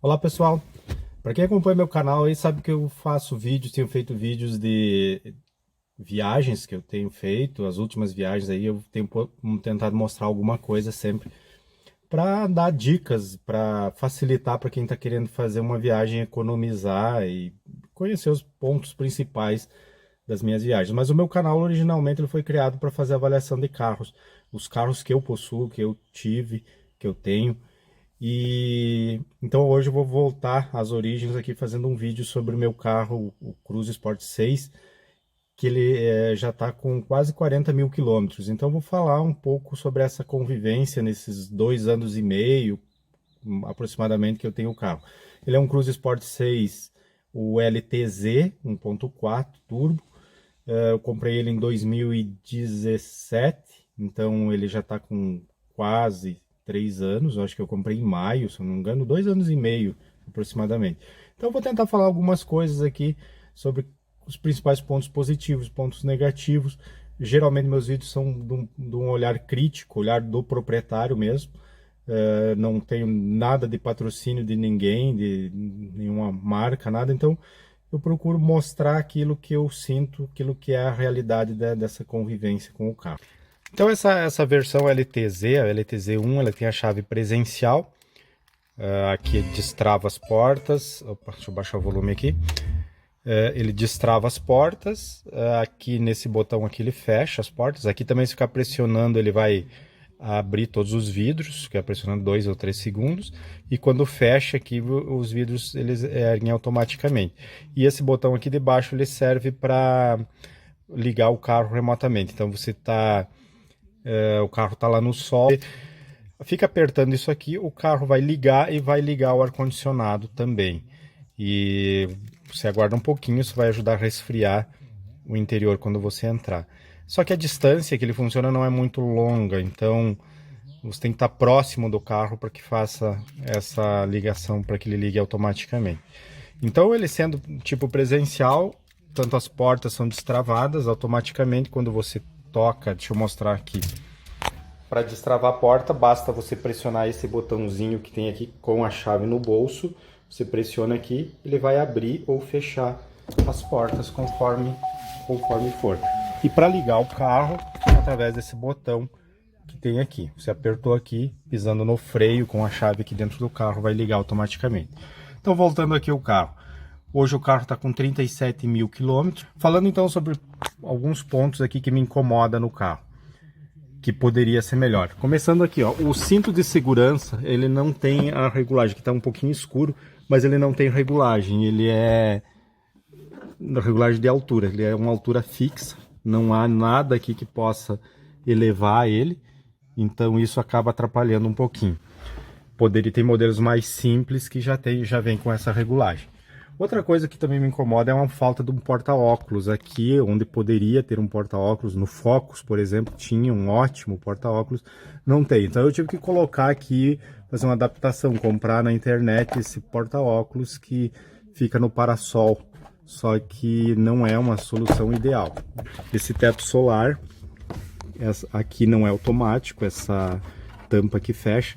Olá pessoal, para quem acompanha meu canal aí sabe que eu faço vídeos, tenho feito vídeos de viagens que eu tenho feito, as últimas viagens aí eu tenho tentado mostrar alguma coisa sempre para dar dicas, para facilitar para quem está querendo fazer uma viagem, economizar e conhecer os pontos principais das minhas viagens. Mas o meu canal originalmente ele foi criado para fazer avaliação de carros, os carros que eu possuo, que eu tive, que eu tenho. E então hoje eu vou voltar às origens aqui fazendo um vídeo sobre o meu carro, o Cruze Sport 6, que ele já está com quase 40 mil quilômetros. Então eu vou falar um pouco sobre essa convivência nesses 2 anos e meio, aproximadamente, que eu tenho o carro. Ele é um Cruze Sport 6, o LTZ 1.4 turbo. Eu comprei ele em 2017, então ele já está com quase 3 anos. Eu acho que eu comprei em maio, se eu não me engano, 2 anos e meio aproximadamente. Então eu vou tentar falar algumas coisas aqui sobre os principais pontos positivos, pontos negativos. Geralmente meus vídeos são de um olhar crítico, olhar do proprietário mesmo. Não tenho nada de patrocínio de ninguém, de nenhuma marca, nada. Então eu procuro mostrar aquilo que eu sinto, aquilo que é a realidade dessa convivência com o carro. Então essa versão LTZ, a LTZ1, ela tem a chave presencial, aqui destrava as portas. Opa, deixa eu baixar o volume aqui. Ele destrava as portas, aqui nesse botão aqui ele fecha as portas. Aqui também, se ficar pressionando, ele vai abrir todos os vidros, que é pressionando 2 ou 3 segundos, e quando fecha aqui os vidros eles erguem automaticamente. E esse botão aqui de baixo ele serve para ligar o carro remotamente. Então você tá, o carro está lá no sol, fica apertando isso aqui, o carro vai ligar e vai ligar o ar-condicionado também. E você aguarda um pouquinho, isso vai ajudar a resfriar o interior quando você entrar. Só que a distância que ele funciona não é muito longa, então você tem que estar próximo do carro para que faça essa ligação, para que ele ligue automaticamente. Então ele sendo tipo presencial, tanto as portas são destravadas automaticamente quando você toca. Deixa eu mostrar aqui. Para destravar a porta, basta você pressionar esse botãozinho que tem aqui com a chave no bolso. Você pressiona aqui, ele vai abrir ou fechar as portas conforme for. E para ligar o carro, através desse botão que tem aqui. Você apertou aqui, pisando no freio com a chave aqui dentro do carro, vai ligar automaticamente. Então, voltando aqui ao carro. Hoje o carro está com 37 mil quilômetros. Falando então sobre alguns pontos aqui que me incomoda no carro, que poderia ser melhor. Começando aqui, ó, o cinto de segurança, ele não tem a regulagem, que está um pouquinho escuro, mas ele não tem regulagem, ele é regulagem de altura, ele é uma altura fixa, não há nada aqui que possa elevar ele, então isso acaba atrapalhando um pouquinho. Poderia ter modelos mais simples que já vem com essa regulagem. Outra coisa que também me incomoda é uma falta de um porta-óculos aqui, onde poderia ter um porta-óculos. No Focus, por exemplo, tinha um ótimo porta-óculos, não tem. Então eu tive que colocar aqui, fazer uma adaptação, comprar na internet esse porta-óculos que fica no parasol, só que não é uma solução ideal. Esse teto solar, aqui não é automático, essa tampa que fecha,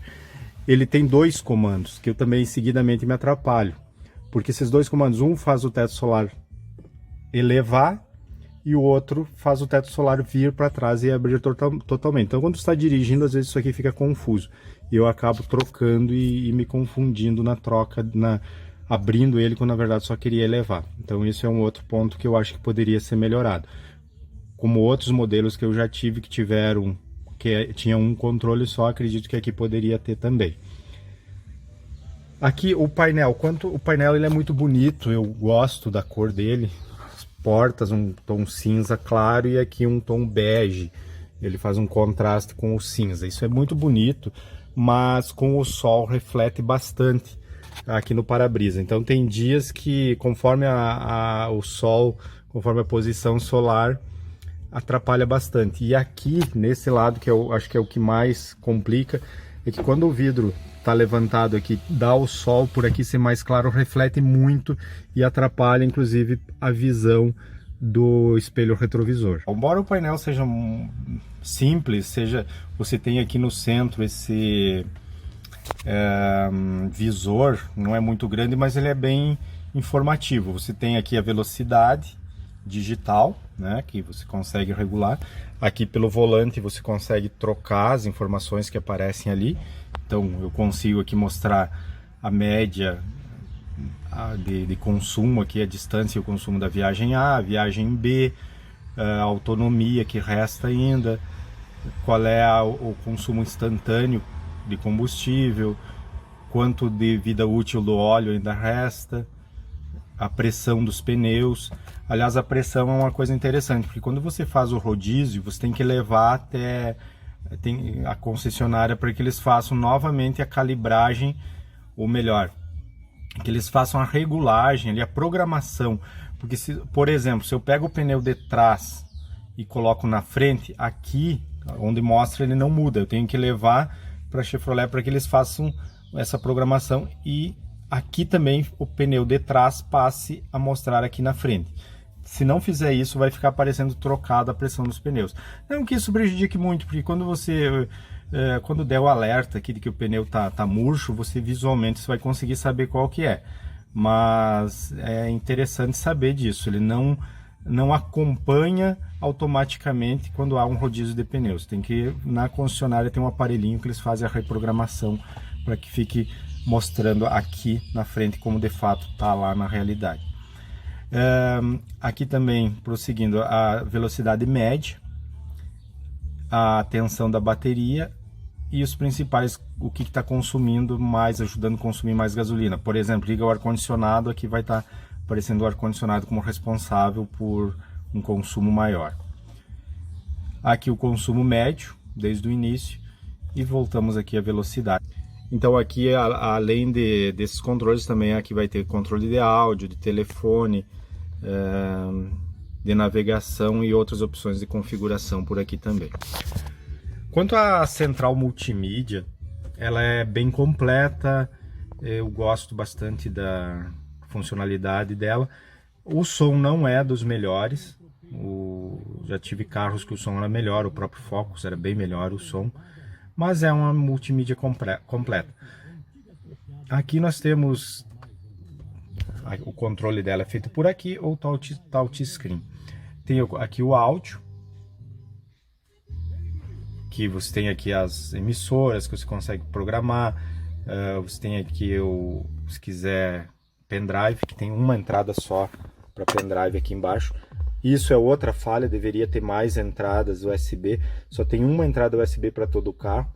ele tem dois comandos, que eu também seguidamente me atrapalho. Porque esses dois comandos, um faz o teto solar elevar e o outro faz o teto solar vir para trás e abrir totalmente. Então quando você está dirigindo, às vezes isso aqui fica confuso. E eu acabo trocando e me confundindo na troca, abrindo ele quando na verdade só queria elevar. Então isso é um outro ponto que eu acho que poderia ser melhorado. Como outros modelos que eu já tive que tiveram, que tinha um controle só, acredito que aqui poderia ter também. Aqui o painel, o painel ele é muito bonito, eu gosto da cor dele. As portas um tom cinza claro e aqui um tom bege. Ele faz um contraste com o cinza. Isso é muito bonito, mas com o sol reflete bastante aqui no para-brisa. Então tem dias que conforme o sol, conforme a posição solar, atrapalha bastante. E aqui nesse lado, que eu acho que é o que mais complica, é que quando o vidro está levantado aqui, dá o sol por aqui ser mais claro, reflete muito e atrapalha inclusive a visão do espelho retrovisor. Embora o painel seja simples, você tem aqui no centro visor, não é muito grande, mas ele é bem informativo. Você tem aqui a velocidade digital, né, que você consegue regular. Aqui pelo volante você consegue trocar as informações que aparecem ali. Então eu consigo aqui mostrar a média de consumo, aqui a distância e o consumo da viagem A, viagem B, a autonomia que resta ainda, qual é o consumo instantâneo de combustível, quanto de vida útil do óleo ainda resta, a pressão dos pneus. Aliás, a pressão é uma coisa interessante, porque quando você faz o rodízio, você tem que levar até a concessionária para que eles façam novamente a calibragem, ou melhor, que eles façam a regulagem, ali, a programação. Porque, por exemplo, se eu pego o pneu de trás e coloco na frente, aqui, onde mostra, ele não muda. Eu tenho que levar para a Chevrolet para que eles façam essa programação e aqui também o pneu de trás passe a mostrar aqui na frente. Se não fizer isso, vai ficar aparecendo trocada a pressão dos pneus. Não que isso prejudique muito, porque quando você quando der o alerta aqui de que o pneu tá murcho, você visualmente vai conseguir saber qual que é. Mas é interessante saber disso, ele não acompanha automaticamente quando há um rodízio de pneus. Tem que, na concessionária, tem um aparelhinho que eles fazem a reprogramação para que fique mostrando aqui na frente como de fato está lá na realidade. Aqui também, prosseguindo, a velocidade média, a tensão da bateria e os principais, o que está consumindo mais, ajudando a consumir mais gasolina. Por exemplo, liga o ar-condicionado, aqui vai estar aparecendo o ar-condicionado como responsável por um consumo maior. Aqui o consumo médio, desde o início, e voltamos aqui à velocidade. Então aqui, além desses controles, também aqui vai ter controle de áudio, de telefone, de navegação e outras opções de configuração por aqui também. Quanto à central multimídia, ela é bem completa, eu gosto bastante da funcionalidade dela. O som não é dos melhores, já tive carros que o som era melhor, o próprio Focus era bem melhor o som, mas é uma multimídia completa. Aqui nós temos o controle dela é feito por aqui ou touchscreen. Tem aqui o áudio, que você tem aqui as emissoras que você consegue programar. Você tem aqui se quiser pendrive, que tem uma entrada só para pendrive aqui embaixo. Isso é outra falha, deveria ter mais entradas USB, só tem uma entrada USB para todo o carro.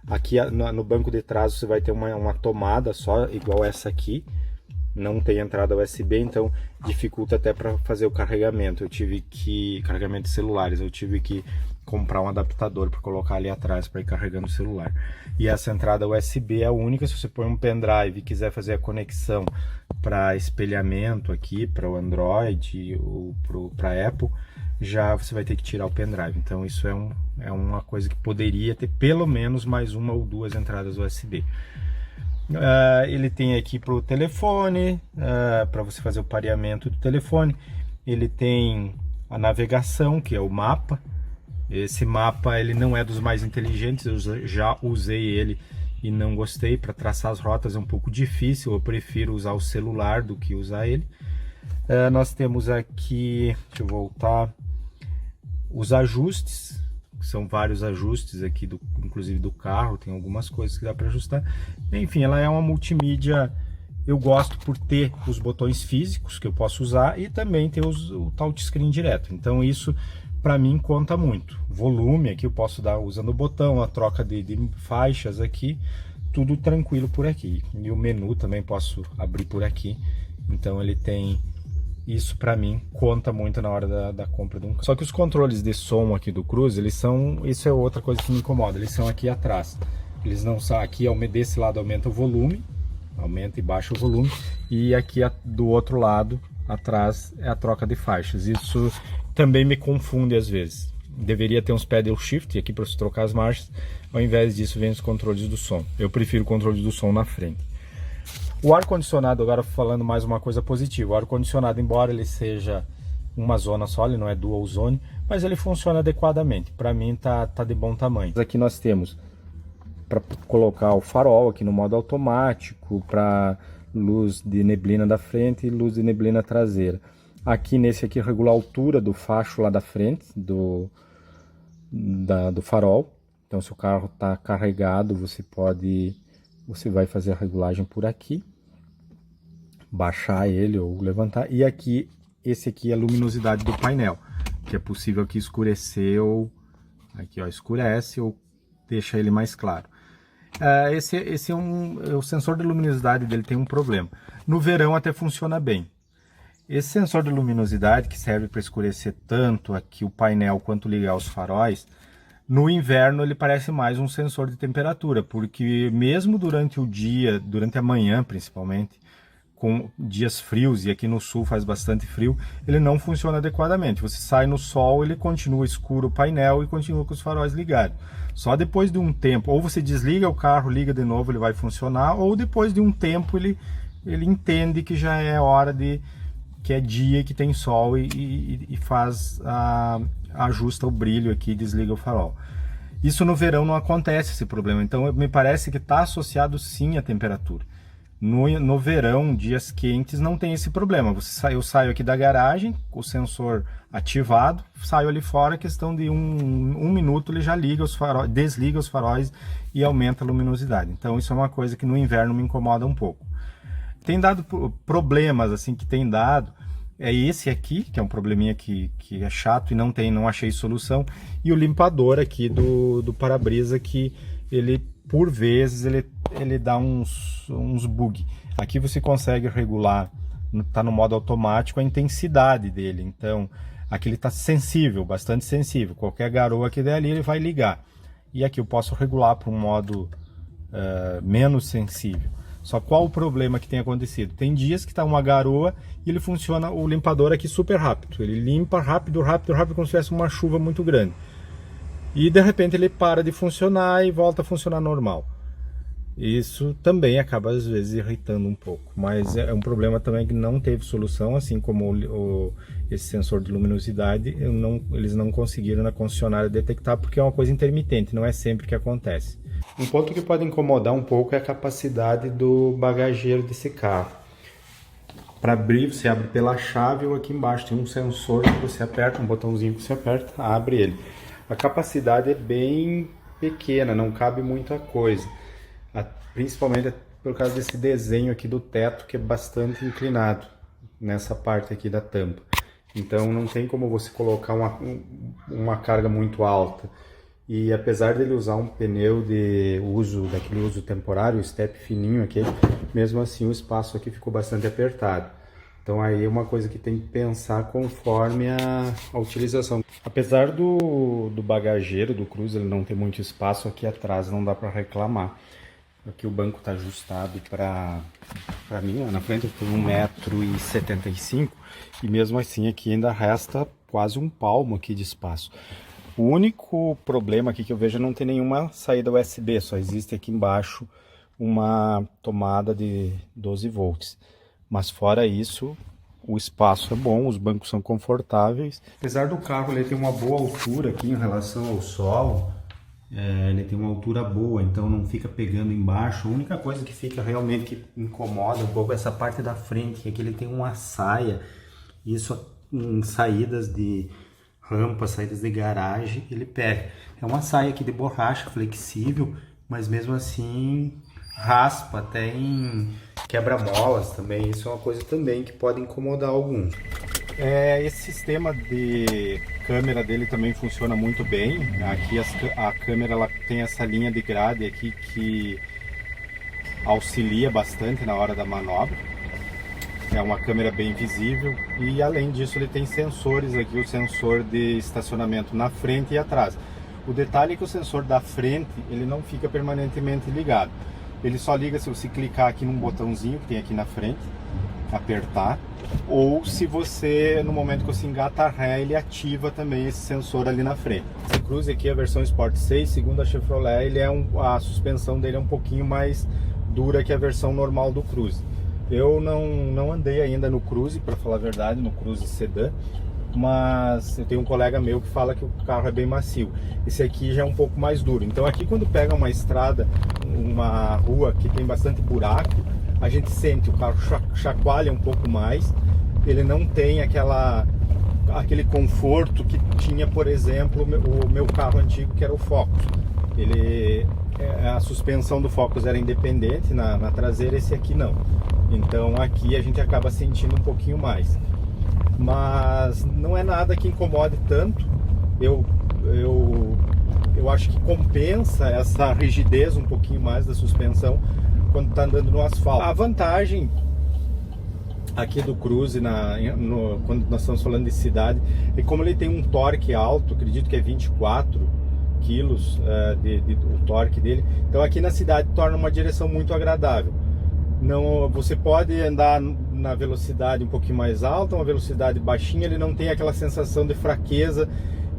Aqui no banco de trás você vai ter uma tomada só, igual essa aqui, não tem entrada USB, então dificulta até para fazer o carregamento. Carregamento de celulares, eu tive que comprar um adaptador para colocar ali atrás para ir carregando o celular. E essa entrada USB é a única. Se você põe um pendrive e quiser fazer a conexão para espelhamento aqui, para o Android ou para Apple, já você vai ter que tirar o pendrive. Então isso é uma coisa que poderia ter pelo menos mais uma ou duas entradas USB. Ele tem aqui para o telefone, para você fazer o pareamento do telefone. Ele tem a navegação, que é o mapa. Esse mapa ele não é dos mais inteligentes, eu já usei ele e não gostei. Para traçar as rotas é um pouco difícil, eu prefiro usar o celular do que usar ele. Nós temos aqui, deixa eu voltar, os ajustes, são vários ajustes aqui, inclusive do carro, tem algumas coisas que dá para ajustar. Enfim, ela é uma multimídia, eu gosto por ter os botões físicos que eu posso usar e também ter o touchscreen direto, então isso para mim conta muito. Volume aqui eu posso dar usando o botão, a troca de faixas aqui, tudo tranquilo por aqui. E o menu também posso abrir por aqui, então ele tem... Isso para mim conta muito na hora da compra de um carro. Só que os controles de som aqui do Cruze, isso é outra coisa que me incomoda, eles são aqui atrás. Eles não são aqui, desse lado aumenta o volume, aumenta e baixa o volume, e aqui do outro lado, atrás, é a troca de faixas. Isso também me confunde às vezes. Deveria ter uns pedal shift aqui para você trocar as marchas, ao invés disso vem os controles do som. Eu prefiro o controle do som na frente. O ar-condicionado, agora falando mais uma coisa positiva, o ar-condicionado, embora ele seja uma zona só, ele não é dual zone, mas ele funciona adequadamente, para mim tá de bom tamanho. Aqui nós temos para colocar o farol aqui no modo automático, para luz de neblina da frente e luz de neblina traseira. Aqui nesse aqui regula a altura do facho lá da frente do farol. Então se o carro está carregado, você vai fazer a regulagem por aqui, baixar ele ou levantar. E aqui, esse aqui é a luminosidade do painel, que é possível aqui escurecer ou aqui ó, escurece ou deixa ele mais claro. Esse é o sensor de luminosidade dele tem um problema. No verão até funciona bem. Esse sensor de luminosidade que serve para escurecer tanto aqui o painel quanto ligar os faróis, no inverno ele parece mais um sensor de temperatura, porque mesmo durante o dia, durante a manhã principalmente, com dias frios, e aqui no sul faz bastante frio, ele não funciona adequadamente. Você sai no sol, ele continua escuro o painel e continua com os faróis ligados. Só depois de um tempo, ou você desliga o carro, liga de novo, ele vai funcionar, ou depois de um tempo ele entende que já é hora que é dia e que tem sol e ajusta o brilho aqui e desliga o farol. Isso no verão não acontece esse problema, então me parece que está associado sim à temperatura. No verão, dias quentes, não tem esse problema. Eu saio aqui da garagem, o sensor ativado, saio ali fora, questão de um minuto ele já liga os faróis, desliga os faróis e aumenta a luminosidade. Então isso é uma coisa que no inverno me incomoda um pouco. Tem dado problemas assim que tem dado, é esse aqui, que é um probleminha que é chato e não achei solução, e o limpador aqui do para-brisa que ele, por vezes, ele dá uns bug. Aqui você consegue regular, tá no modo automático, a intensidade dele. Então, aqui ele está sensível, bastante sensível. Qualquer garoa que der ali, ele vai ligar. E aqui eu posso regular para um modo menos sensível. Só qual o problema que tem acontecido? Tem dias que está uma garoa e ele funciona, o limpador aqui super rápido. Ele limpa rápido, como se tivesse uma chuva muito grande. E de repente ele para de funcionar e volta a funcionar normal. Isso também acaba às vezes irritando um pouco, mas é um problema também que não teve solução, assim como esse sensor de luminosidade, eles não conseguiram na concessionária detectar, porque é uma coisa intermitente, não é sempre que acontece. Um ponto que pode incomodar um pouco é a capacidade do bagageiro desse carro. Para abrir, você abre pela chave ou aqui embaixo tem um sensor que você aperta, um botãozinho que você aperta, abre ele. A capacidade é bem pequena, não cabe muita coisa. Principalmente por causa desse desenho aqui do teto, que é bastante inclinado nessa parte aqui da tampa. Então não tem como você colocar uma carga muito alta. E apesar dele usar um pneu daquele uso temporário, step fininho aqui, mesmo assim o espaço aqui ficou bastante apertado. Então aí é uma coisa que tem que pensar conforme a utilização. Apesar do bagageiro do Cruze ele não ter muito espaço aqui atrás, não dá para reclamar. Aqui o banco está ajustado para mim, lá na frente eu tenho 1,75 m e mesmo assim aqui ainda resta quase um palmo aqui de espaço. O único problema aqui que eu vejo é não ter nenhuma saída USB, só existe aqui embaixo uma tomada de 12 volts. Mas fora isso, o espaço é bom, os bancos são confortáveis. Apesar do carro ele ter uma boa altura aqui em relação ao solo, ele tem uma altura boa, então não fica pegando embaixo. A única coisa que fica realmente que incomoda um pouco é essa parte da frente, que aqui ele tem uma saia. Isso em saídas de rampa, saídas de garagem, ele pega. É uma saia aqui de borracha flexível, mas mesmo assim raspa até em quebra-molas também. Isso é uma coisa também que pode incomodar alguns. Esse sistema de câmera dele também funciona muito bem. Aqui a câmera ela tem essa linha de grade aqui que auxilia bastante na hora da manobra. É uma câmera bem visível e além disso ele tem sensores aqui, o sensor de estacionamento na frente e atrás. O detalhe é que o sensor da frente ele não fica permanentemente ligado. Ele só liga se você clicar aqui num botãozinho que tem aqui na frente, apertar, ou se você, no momento que você engata a ré, ele ativa também esse sensor ali na frente. Esse Cruze aqui é a versão Sport 6, segundo a Chevrolet, ele a suspensão dele é um pouquinho mais dura que a versão normal do Cruze. Eu não andei ainda no Cruze, para falar a verdade, no Cruze Sedan, mas eu tenho um colega meu que fala que o carro é bem macio. Esse aqui já é um pouco mais duro. Então aqui, quando pega uma estrada, uma rua que tem bastante buraco, a gente sente o carro chacoalha um pouco mais. Ele não tem aquele conforto que tinha, por exemplo, o meu carro antigo, que era o Focus. A suspensão do Focus era independente na traseira, esse aqui não. Então aqui a gente acaba sentindo um pouquinho mais. Mas não é nada que incomode tanto. Eu acho que compensa essa rigidez um pouquinho mais da suspensão quando está andando no asfalto. A vantagem aqui do Cruze, quando nós estamos falando de cidade, é como ele tem um torque alto, acredito que é 24 quilos o torque dele. Então aqui na cidade torna uma direção muito agradável. Não, você pode andar na velocidade um pouquinho mais alta, uma velocidade baixinha, ele não tem aquela sensação de fraqueza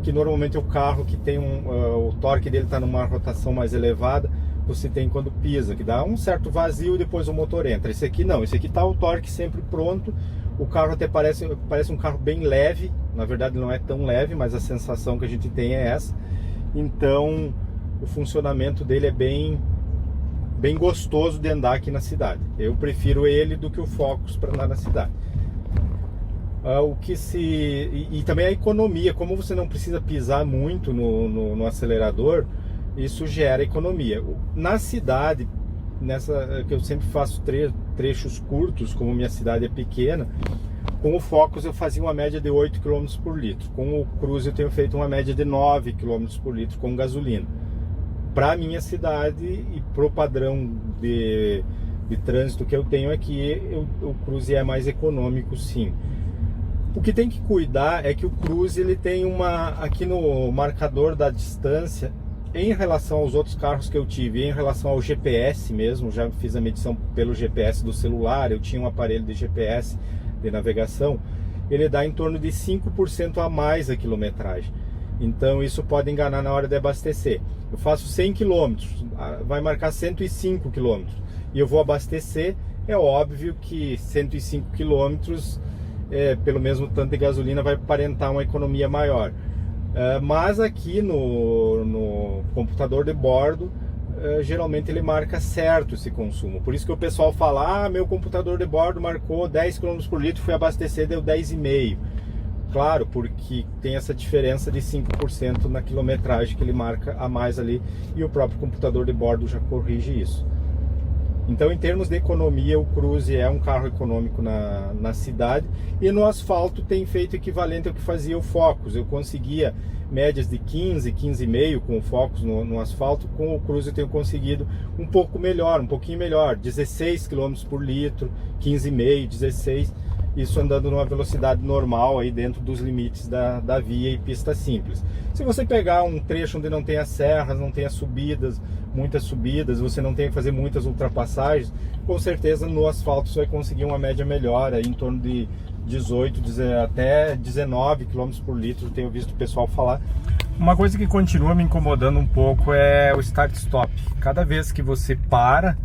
que normalmente o carro que tem o torque dele está numa rotação mais elevada, você tem quando pisa, que dá um certo vazio e depois o motor entra. Esse aqui não, esse aqui está o torque sempre pronto, o carro até parece um carro bem leve, na verdade não é tão leve, mas a sensação que a gente tem é essa. Então o funcionamento dele é bem gostoso de andar aqui na cidade. Eu prefiro ele do que o Focus para andar na cidade. E também a economia, como você não precisa pisar muito no acelerador, isso gera economia. Na cidade, que eu sempre faço trechos curtos, como minha cidade é pequena, com o Focus eu fazia uma média de 8 km por litro. Com o Cruze eu tenho feito uma média de 9 km por litro com gasolina. Para minha cidade e para o padrão de trânsito que eu tenho aqui, o Cruze é mais econômico, sim. O que tem que cuidar é que o Cruze ele tem aqui no marcador da distância, em relação aos outros carros que eu tive, em relação ao GPS mesmo, já fiz a medição pelo GPS do celular, eu tinha um aparelho de GPS de navegação, ele dá em torno de 5% a mais a quilometragem. Então isso pode enganar na hora de abastecer. Eu faço 100 km, vai marcar 105 km e eu vou abastecer. É óbvio que 105 km, pelo mesmo tanto de gasolina, vai aparentar uma economia maior. Mas aqui no computador de bordo, geralmente ele marca certo esse consumo. Por isso que o pessoal fala, meu computador de bordo marcou 10 km por litro, fui abastecer, deu 10,5. Claro, porque tem essa diferença de 5% na quilometragem que ele marca a mais ali, e o próprio computador de bordo já corrige isso. Então, em termos de economia, o Cruze é um carro econômico na cidade, e no asfalto tem feito equivalente ao que fazia o Focus. Eu conseguia médias de 15, 15,5 com o Focus no asfalto. Com o Cruze eu tenho conseguido um pouquinho melhor, 16 km por litro, 15,5, 16, isso andando numa velocidade normal aí dentro dos limites da via e pista simples. Se você pegar um trecho onde não tenha serras, não tenha muitas subidas, você não tem que fazer muitas ultrapassagens, com certeza no asfalto você vai conseguir uma média melhor, aí em torno de 18 até 19 km por litro, eu tenho visto o pessoal falar. Uma coisa que continua me incomodando um pouco é o start-stop. Cada vez que você para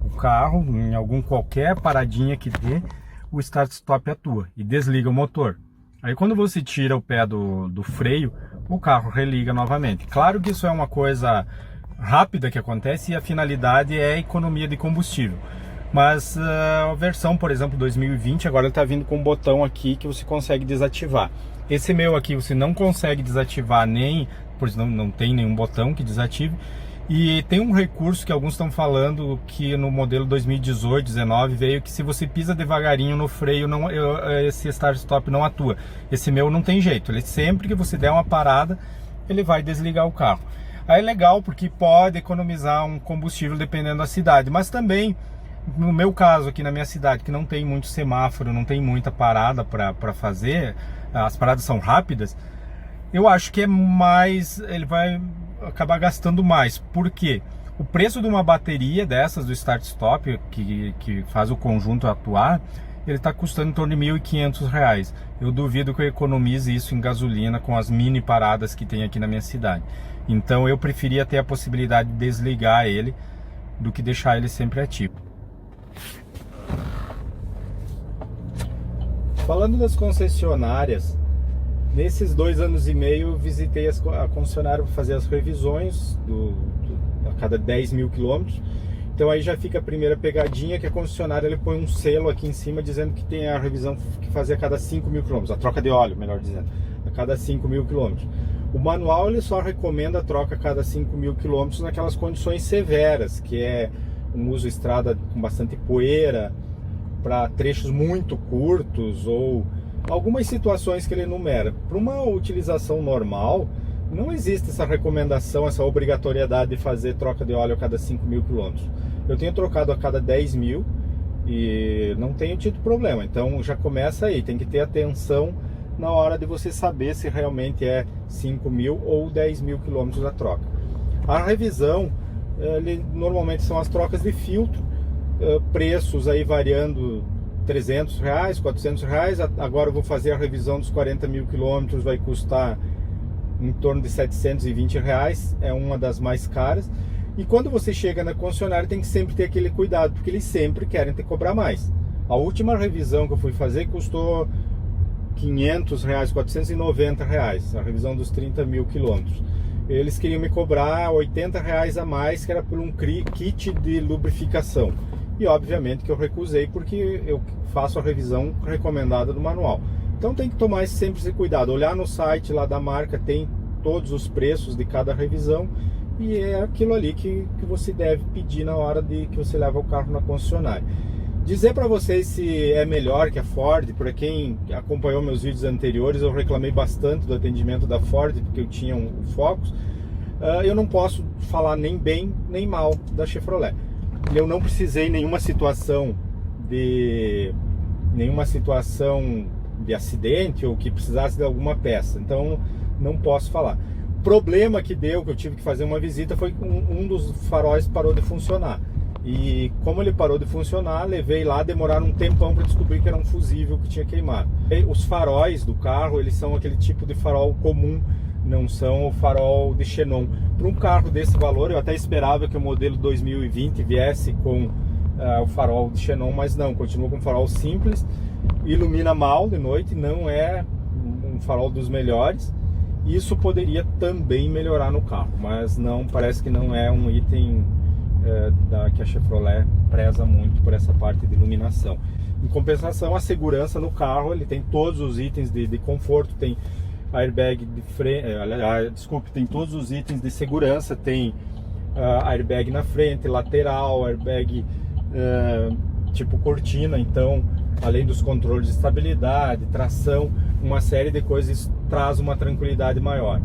o carro, em qualquer paradinha que dê, o start-stop atua e desliga o motor. Aí quando você tira o pé do freio, o carro religa novamente. Claro que isso é uma coisa rápida que acontece e a finalidade é a economia de combustível. Mas a versão, por exemplo, 2020, agora está vindo com um botão aqui que você consegue desativar. Esse meu aqui você não consegue desativar pois não tem nenhum botão que desative. E tem um recurso que alguns estão falando que no modelo 2018, 19 veio que se você pisa devagarinho no freio, esse start-stop não atua. Esse meu não tem jeito, ele sempre que você der uma parada, ele vai desligar o carro. Aí é legal porque pode economizar um combustível dependendo da cidade, mas também, no meu caso aqui na minha cidade, que não tem muito semáforo, não tem muita parada para fazer, as paradas são rápidas, eu acho que é mais, ele vai acabar gastando mais. Por quê? O preço de uma bateria dessas do start-stop, que faz o conjunto atuar, ele está custando em torno de R$ 1.500. Eu duvido que eu economize isso em gasolina com as mini paradas que tem aqui na minha cidade. Então eu preferia ter a possibilidade de desligar ele do que deixar ele sempre ativo. Falando das concessionárias, Nesses 2 anos e meio eu visitei a concessionária para fazer as revisões a cada 10 mil quilômetros. Então aí já fica a primeira pegadinha, que a concessionária ele põe um selo aqui em cima dizendo que tem a revisão que fazer a cada 5 mil quilômetros, a troca de óleo, melhor dizendo, a cada 5 mil quilômetros. O manual ele só recomenda a troca a cada 5 mil quilômetros naquelas condições severas, que é um uso estrada com bastante poeira, para trechos muito curtos ou algumas situações que ele enumera. Para uma utilização normal, não existe essa recomendação, essa obrigatoriedade de fazer troca de óleo a cada 5 mil quilômetros. Eu tenho trocado a cada 10 mil e não tenho tido problema. Então já começa aí, tem que ter atenção na hora de você saber se realmente é 5 mil ou 10 mil quilômetros a troca. A revisão, normalmente são as trocas de filtro, preços aí variando R$300, R$400. Agora eu vou fazer a revisão dos 40 mil quilômetros, vai custar em torno de R$720, é uma das mais caras. E quando você chega na concessionária tem que sempre ter aquele cuidado, porque eles sempre querem te cobrar mais. A última revisão que eu fui fazer custou R$500, R$490, a revisão dos 30 mil quilômetros. Eles queriam me cobrar R$80 a mais, que era por um kit de lubrificação. E obviamente que eu recusei, porque eu faço a revisão recomendada do manual. Então tem que tomar sempre esse cuidado, olhar no site lá da marca, tem todos os preços de cada revisão, e é aquilo ali que você deve pedir na hora de que você leva o carro na concessionária. Dizer para vocês se é melhor que a Ford, para quem acompanhou meus vídeos anteriores, eu reclamei bastante do atendimento da Ford, porque eu tinha um Focus. Eu não posso falar nem bem nem mal da Chevrolet. Eu não precisei nenhuma situação de acidente ou que precisasse de alguma peça, então não posso falar. O problema que deu, que eu tive que fazer uma visita, foi que um dos faróis parou de funcionar. E como ele parou de funcionar, levei lá, demoraram um tempão para descobrir que era um fusível que tinha queimado. E os faróis do carro, eles são aquele tipo de farol comum, não são o farol de xenon. Para um carro desse valor, eu até esperava que o modelo 2020 viesse com o farol de xenon, mas não, continua com farol simples, ilumina mal de noite, não é um farol dos melhores. Isso poderia também melhorar no carro, mas não, parece que não é um item que a Chevrolet preza muito por essa parte de iluminação. Em compensação, a segurança no carro, ele tem todos os itens de conforto, tem airbag de frente, tem todos os itens de segurança, tem airbag na frente, lateral, airbag tipo cortina, então além dos controles de estabilidade, tração, uma série de coisas, traz uma tranquilidade maior.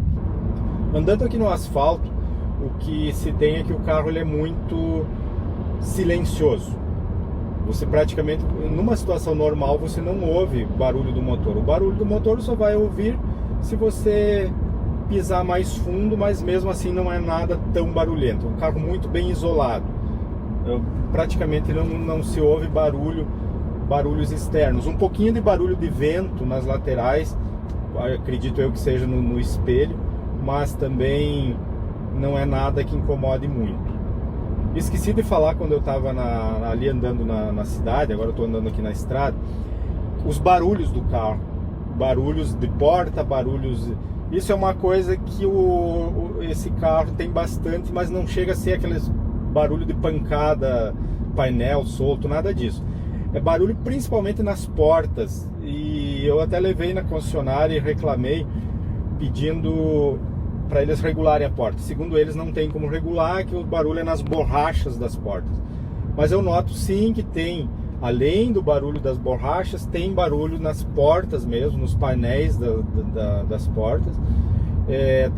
Andando aqui no asfalto, o que se tem é que o carro ele é muito silencioso. Você praticamente, numa situação normal, você não ouve barulho do motor. O barulho do motor só vai ouvir se você pisar mais fundo, mas mesmo assim não é nada tão barulhento. Um carro muito bem isolado. Praticamente não se ouve barulhos externos. Um pouquinho de barulho de vento nas laterais, acredito eu que seja no espelho, mas também não é nada que incomode muito. Esqueci de falar quando eu estava ali andando na cidade, agora eu estou andando aqui na estrada, os barulhos do carro, barulhos de porta, barulhos... Isso é uma coisa que esse carro tem bastante, mas não chega a ser aqueles barulho de pancada, painel solto, nada disso. É barulho principalmente nas portas, e eu até levei na concessionária e reclamei, pedindo para eles regularem a porta. Segundo eles, não tem como regular, que o barulho é nas borrachas das portas. Mas eu noto sim que tem, além do barulho das borrachas, tem barulho nas portas mesmo, nos painéis das portas.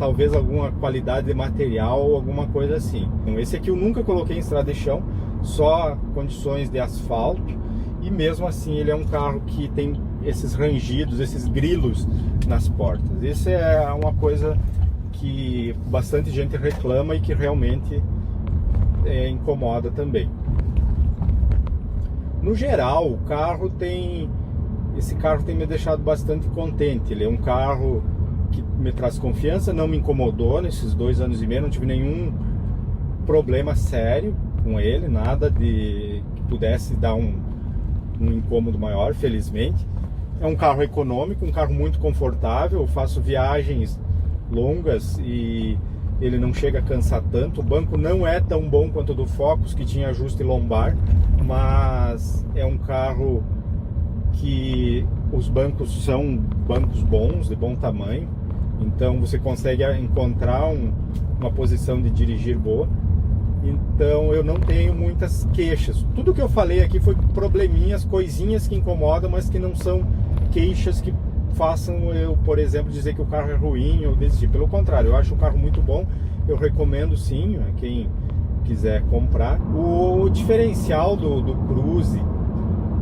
Talvez alguma qualidade de material ou alguma coisa assim. Esse aqui eu nunca coloquei em estrada de chão, só condições de asfalto, e mesmo assim ele é um carro que tem esses rangidos, esses grilos nas portas. Isso é uma coisa que bastante gente reclama e que realmente incomoda também. No geral, esse carro tem me deixado bastante contente. Ele é um carro que me traz confiança, não me incomodou nesses 2 anos e meio, não tive nenhum problema sério com ele, nada que pudesse dar um incômodo maior, felizmente. É um carro econômico, um carro muito confortável, eu faço viagens longas e ele não chega a cansar tanto. O banco não é tão bom quanto o do Focus, que tinha ajuste lombar, mas é um carro que os bancos são bancos bons, de bom tamanho, então você consegue encontrar uma posição de dirigir boa. Então eu não tenho muitas queixas. Tudo que eu falei aqui foi probleminhas, coisinhas que incomodam, mas que não são queixas que façam eu, por exemplo, dizer que o carro é ruim ou desistir. Pelo contrário, eu acho o carro muito bom, eu recomendo sim a quem quiser comprar. O diferencial do Cruze,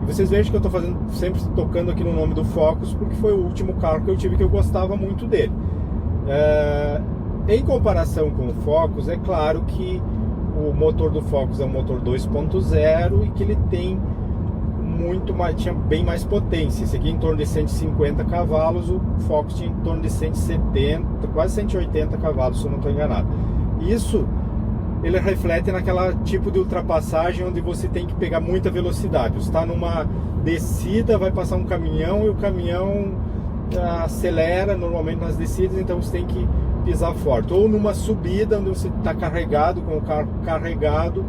e vocês vejam que eu estou sempre tocando aqui no nome do Focus, porque foi o último carro que eu tive que eu gostava muito dele. Em comparação com o Focus, é claro que o motor do Focus é um motor 2.0 e que ele tem tinha bem mais potência. Esse aqui em torno de 150 cavalos, o Focus tinha em torno de 170, quase 180 cavalos, se eu não estou enganado. Isso ele reflete naquela tipo de ultrapassagem onde você tem que pegar muita velocidade. Você está numa descida, vai passar um caminhão e o caminhão acelera normalmente nas descidas, então você tem que pisar forte. Ou numa subida onde você está carregado, com o carro carregado,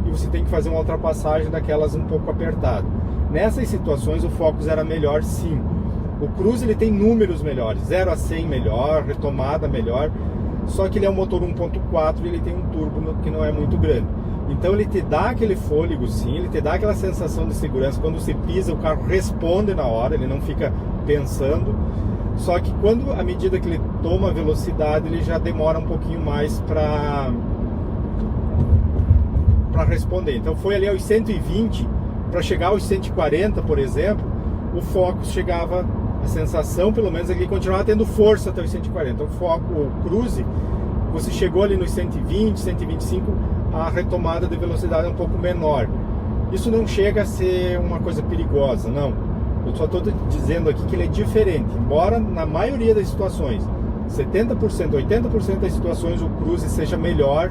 e você tem que fazer uma ultrapassagem daquelas um pouco apertada. Nessas situações o Focus era melhor sim. O Cruze ele tem números melhores, 0 a 100 melhor, retomada melhor, só que ele é um motor 1.4 e ele tem um turbo que não é muito grande. Então ele te dá aquele fôlego sim, ele te dá aquela sensação de segurança. Quando você pisa, o carro responde na hora, ele não fica pensando. Só que à medida que ele toma velocidade, ele já demora um pouquinho mais para responder. Então foi ali aos 120, para chegar aos 140, por exemplo, o Focus chegava, a sensação pelo menos é que ele continuava tendo força até os 140. O Cruze, você chegou ali nos 120, 125, a retomada de velocidade é um pouco menor. Isso não chega a ser uma coisa perigosa, não. Eu só estou dizendo aqui que ele é diferente. Embora na maioria das situações, 70%, 80% das situações, o Cruze seja melhor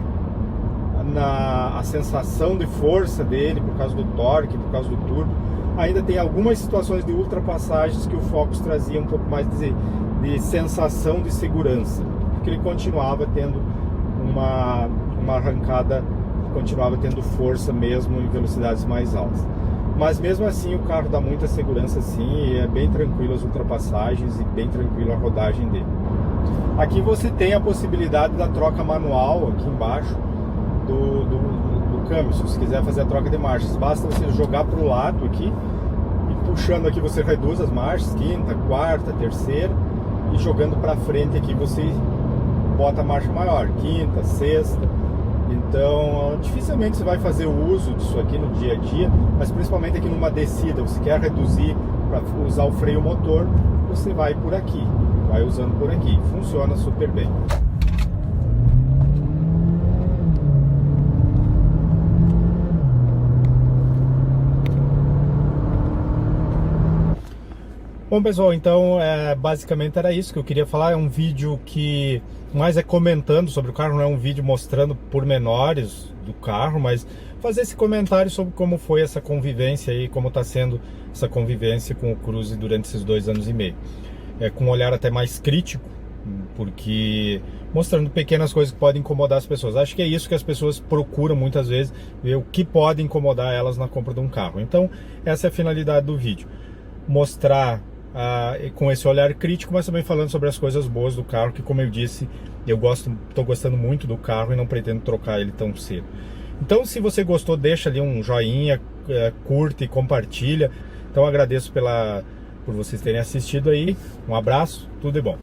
a sensação de força dele, por causa do torque, por causa do turbo, ainda tem algumas situações de ultrapassagens que o Focus trazia um pouco mais de sensação de segurança, porque ele continuava tendo uma arrancada, continuava tendo força mesmo em velocidades mais altas. Mas mesmo assim o carro dá muita segurança sim, e é bem tranquilo as ultrapassagens e bem tranquilo a rodagem dele. Aqui você tem a possibilidade da troca manual aqui embaixo do câmbio. Se você quiser fazer a troca de marchas, basta você jogar para o lado aqui e puxando aqui você reduz as marchas, quinta, quarta, terceira, e jogando para frente aqui você bota a marcha maior, quinta, sexta. Então dificilmente você vai fazer o uso disso aqui no dia a dia, mas principalmente aqui numa descida, você quer reduzir para usar o freio motor, você vai por aqui, vai usando por aqui, funciona super bem. Bom pessoal, então basicamente era isso que eu queria falar. É um vídeo que mais é comentando sobre o carro, não é um vídeo mostrando pormenores do carro, mas fazer esse comentário sobre como foi essa convivência aí, como está sendo essa convivência com o Cruze durante esses 2 anos e meio. Com um olhar até mais crítico, porque mostrando pequenas coisas que podem incomodar as pessoas. Acho que é isso que as pessoas procuram muitas vezes, ver o que pode incomodar elas na compra de um carro. Então essa é a finalidade do vídeo, mostrar com esse olhar crítico, mas também falando sobre as coisas boas do carro, que como eu disse, estou gostando muito do carro e não pretendo trocar ele tão cedo. Então se você gostou, deixa ali um joinha, curte e compartilha. Então agradeço por vocês terem assistido aí, um abraço, tudo de bom.